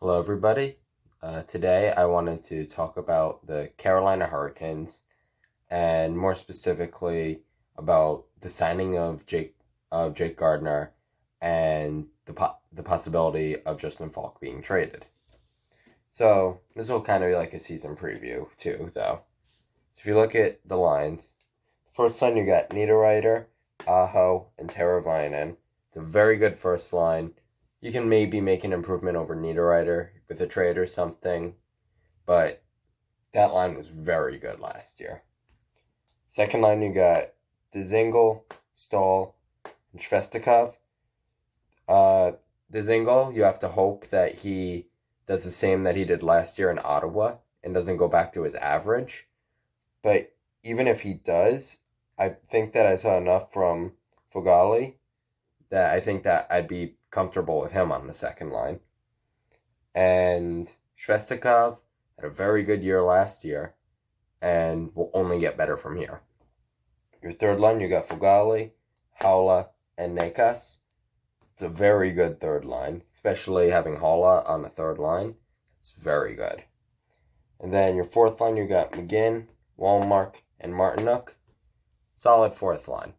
Hello, everybody. Today, I wanted to talk about the Carolina Hurricanes, and more specifically about the signing of Jake Gardiner and the possibility of Justin Faulk being traded. So this will kind of be like a season preview too, though. So if you look at the lines, first line you got Niederreiter, Aho, and Teravainen. It's a very good first line. You can maybe make an improvement over Niederreiter with a trade or something, but that line was very good last year. Second line, you got Dzingel, Stahl, and Shvestikov. Dzingel, you have to hope that he does the same that he did last year in Ottawa and doesn't go back to his average. But even if he does, I think that I saw enough from Fugali that I think that I'd be comfortable with him on the second line. And Shvestikov had a very good year last year and will only get better from here. Your third line, you got Fugali, Haula, and Nekas. It's a very good third line, especially having Haula on the third line. It's very good. And then your fourth line, you got McGinn, Wallmark, and Martinuk. Solid fourth line.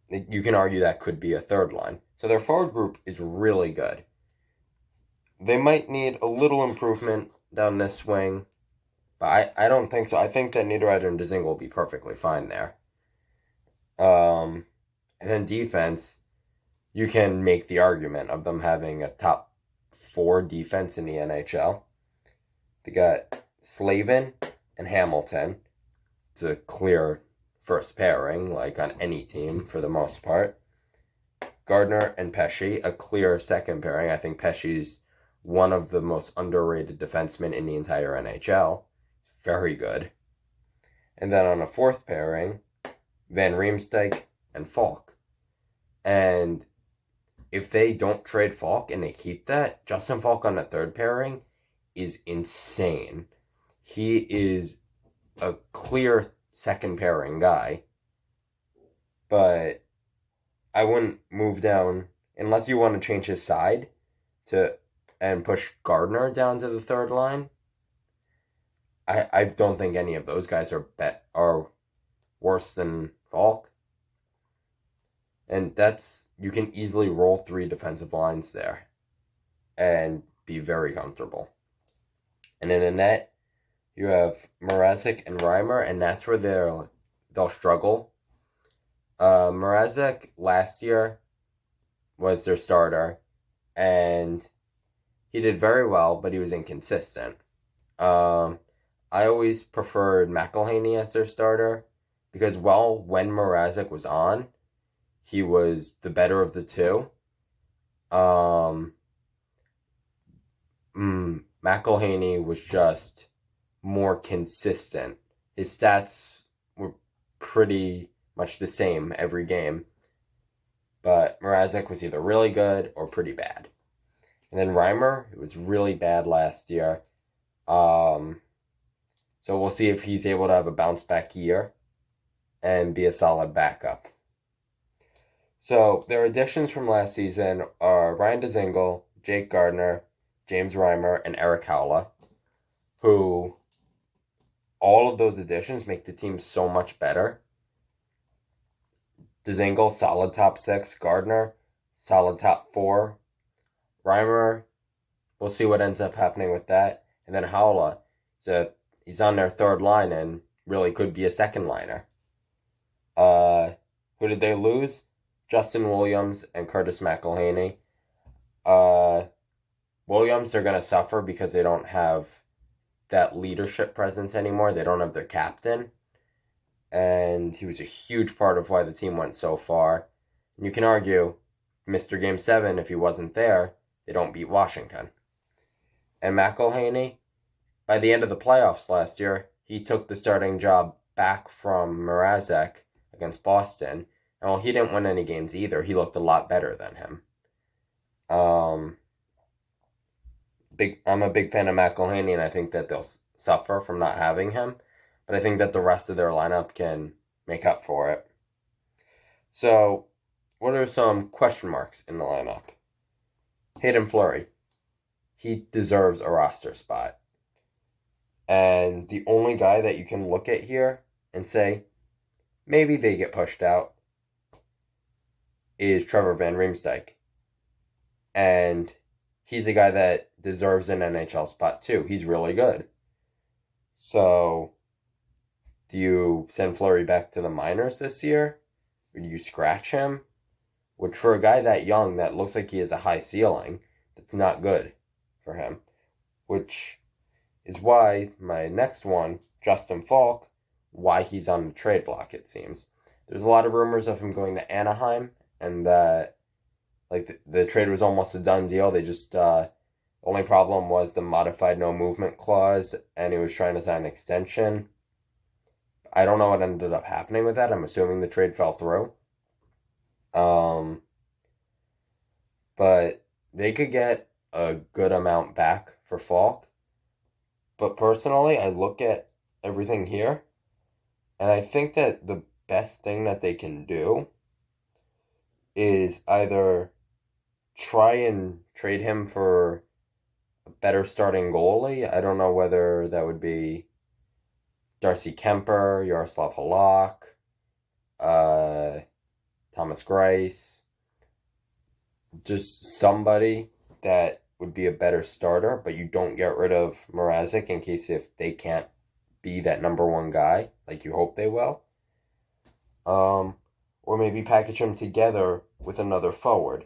You can argue that could be a third line. So their forward group is really good. They might need a little improvement down this wing, but I don't think so. I think that Niederreiter and Dzingel will be perfectly fine there. And then defense, you can make the argument of them having a top 4 defense in the NHL. They got Slavin and Hamilton. It's a clear first pairing, like on any team for the most part. Gardiner and Pesce, a clear second pairing. I think Pesce's one of the most underrated defensemen in the entire NHL. Very good. And then on a fourth pairing, Van Riemsdyk and Faulk. And if they don't trade Faulk and they keep that, Justin Faulk on a third pairing is insane. He is a clear second pairing guy, but I wouldn't move down unless you want to change his side and push Gardiner down to the third line. I don't think any of those guys are worse than Faulk. And you can easily roll 3 defensive lines there and be very comfortable. And in the net, you have Mrazek and Reimer, and that's where they'll struggle. Mrazek last year was their starter, and he did very well, but he was inconsistent. I always preferred McElhaney as their starter because, when Mrazek was on, he was the better of the two. McElhaney was just more consistent. His stats were pretty much the same every game, but Mrazek was either really good or pretty bad. And then Reimer, it was really bad last year. So we'll see if he's able to have a bounce back year and be a solid backup. So their additions from last season are Ryan Dzingel, Jake Gardiner, James Reimer, and Eric Haula, who all of those additions make the team so much better. Dzingel, solid top 6. Gardiner, solid top 4. Reimer, we'll see what ends up happening with that. And then Haula, he's on their third line and really could be a second liner. Who did they lose? Justin Williams and Curtis McElhaney. Williams, they're going to suffer because they don't have that leadership presence anymore. They don't have their captain. And he was a huge part of why the team went so far. And you can argue, Mr. Game 7, if he wasn't there, they don't beat Washington. And McElhaney, by the end of the playoffs last year, he took the starting job back from Mrazek against Boston. And while he didn't win any games either, he looked a lot better than him. I'm a big fan of McElhaney, and I think that they'll suffer from not having him. But I think that the rest of their lineup can make up for it. So, what are some question marks in the lineup? Hayden Fleury. he deserves a roster spot. And the only guy that you can look at here and say, maybe they get pushed out, is Trevor Van Riemsdyk. And he's a guy that deserves an NHL spot too. He's really good. So, do you send Fleury back to the minors this year? Or do you scratch him? Which, for a guy that young, that looks like he has a high ceiling, that's not good for him. Which is why my next one, Justin Faulk, why he's on the trade block, it seems. There's a lot of rumors of him going to Anaheim, and that like the trade was almost a done deal. They just only problem was the modified no movement clause, and he was trying to sign an extension. I don't know what ended up happening with that. I'm assuming the trade fell through. Um, but they could get a good amount back for Falk. But personally, I look at everything here, and I think that the best thing that they can do is either try and trade him for a better starting goalie. I don't know whether that would be Darcy Kemper, Yaroslav Halak, uh, Thomas Greiss, just somebody that would be a better starter, but you don't get rid of Mrazek in case if they can't be that number one guy like you hope they will. Or maybe package them together with another forward.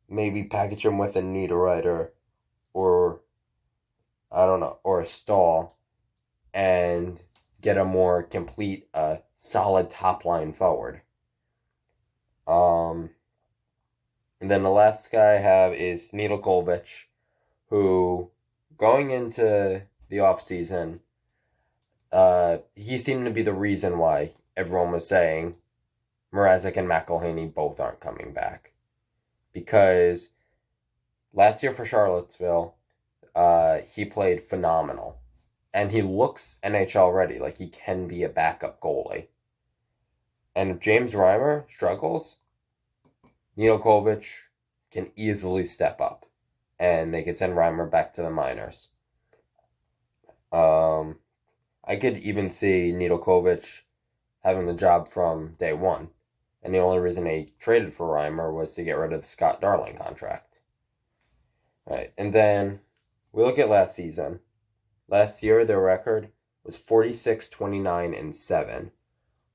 Maybe package them with a Niederreiter or I don't know, or a Stahl, and get a more complete, solid top line forward. And then the last guy I have is Nedeljkovic, who going into the offseason, he seemed to be the reason why everyone was saying Mrazek and McElhinney both aren't coming back. Because last year for Charlottesville, he played phenomenal. And he looks NHL ready, like he can be a backup goalie. And if James Reimer struggles, Nedeljkovic can easily step up. And they could send Reimer back to the minors. I could even see Nedeljkovic having the job from day one. And the only reason they traded for Reimer was to get rid of the Scott Darling contract. Right, and then we look at last season. Last year, their record was 46, 29, and 7,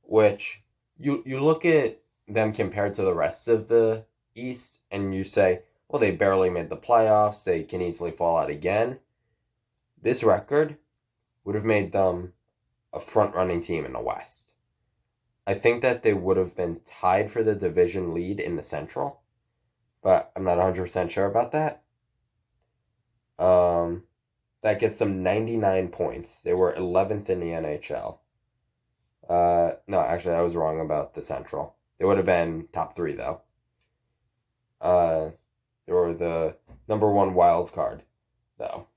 which you look at them compared to the rest of the East, and you say, well, they barely made the playoffs. They can easily fall out again. This record would have made them a front-running team in the West. I think that they would have been tied for the division lead in the Central, but I'm not 100% sure about that. That gets them 99 points. They were 11th in the NHL. No, actually, I was wrong about the Central. They would have been top 3, though. They were the number 1 wild card, though.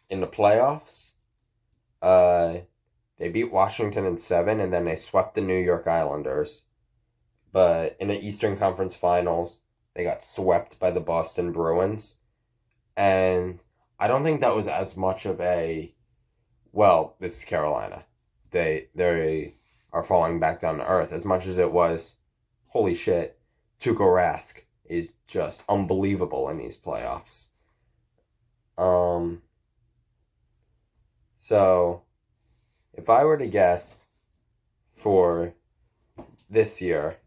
In the playoffs, they beat Washington in 7, and then they swept the New York Islanders. But in the Eastern Conference Finals, they got swept by the Boston Bruins. And I don't think that was as much of a, well, this is Carolina. They are falling back down to earth as much as it was, holy shit, Tuukka Rask is just unbelievable in these playoffs. So, if I were to guess for this year,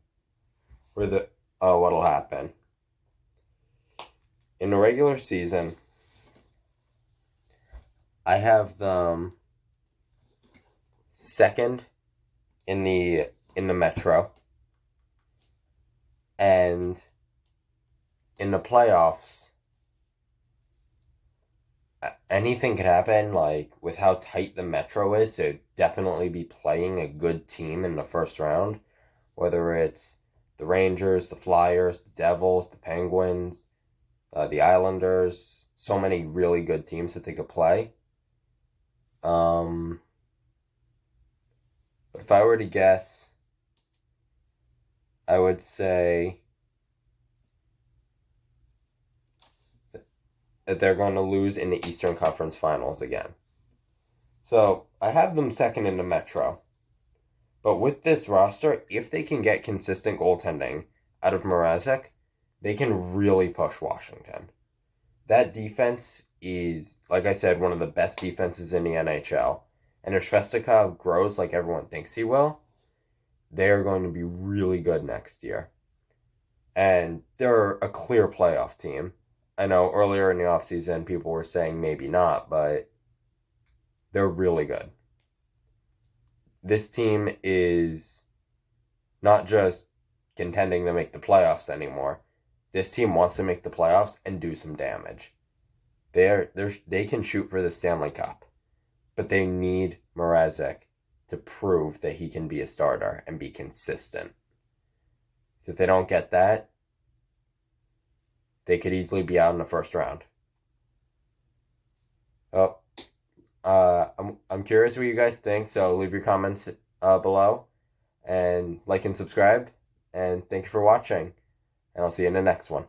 what'll happen in the regular season, I have them second in the Metro, and in the playoffs, anything could happen. Like with how tight the Metro is, to definitely be playing a good team in the first round, whether it's the Rangers, the Flyers, the Devils, the Penguins, the Islanders, so many really good teams that they could play. But if I were to guess, I would say that they're going to lose in the Eastern Conference Finals again. So I have them second in the Metro. But with this roster, if they can get consistent goaltending out of Mrazek, they can really push Washington. That defense is, like I said, one of the best defenses in the NHL. And if Svestikov grows like everyone thinks he will, they're going to be really good next year. And they're a clear playoff team. I know earlier in the offseason people were saying maybe not, but they're really good. This team is not just contending to make the playoffs anymore. This team wants to make the playoffs and do some damage. They can shoot for the Stanley Cup, but they need Mrazek to prove that he can be a starter and be consistent. So if they don't get that, they could easily be out in the first round. Oh, I'm curious what you guys think, so leave your comments below, and like and subscribe, and thank you for watching, and I'll see you in the next one.